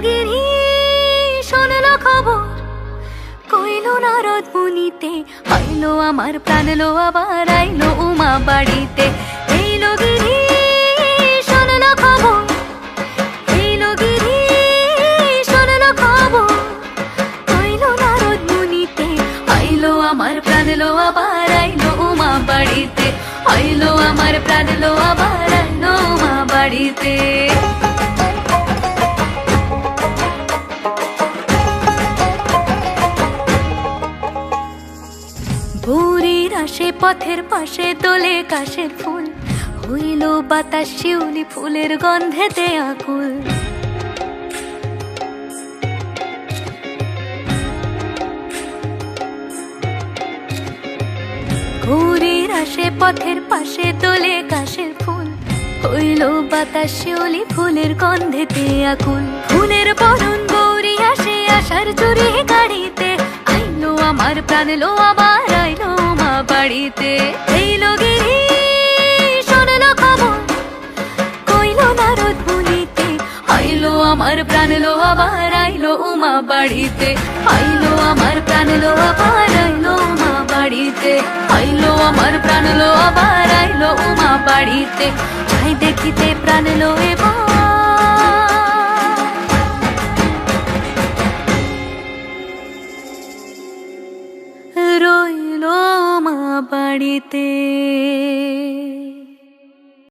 গিরি শোনলো খবর, কইলো নারদ মুনিতে, আইলো আমার প্রাণ লো আবার আইলো উমা বাড়িতে। এইলো গিরি শোনলো খবর, এইলো গিরি শোনলো খবর, কইলো নারদ মুনিতে, আইলো আমার প্রাণ লো আবার আইলো উমা বাড়িতে, আইলো আমার প্রাণ লো আবার আইলো উমা বাড়িতে। ভোরের আসে পথের পাশে দোলে কাশের ফুল, হইল বাতাস শিউলি ফুলের গন্ধেতে আকুল। ভোরের আসে পথের পাশে দোলে কাশের ফুল, হইল বাতাস শিউলি ফুলের গন্ধেতে আকুল। ফুলের বরণ গৌরী আসে আশার চুরি গাড়িতে, আইলো আমার প্রাণ লো আবার আইলো মা বাড়িতে। এইলো গিরি শোনলো খবর, কইলো নারদ মুনিতে, আইলো আমার প্রাণ লো আবার আইলো উমা বাড়িতে, আইলো আমার প্রাণ লো আবার আইলো উমা বাড়িতে, আইলো আমার প্রাণ লো আবার আইলো উমা বাড়িতে। যাই দেখিতে প্রাণ লো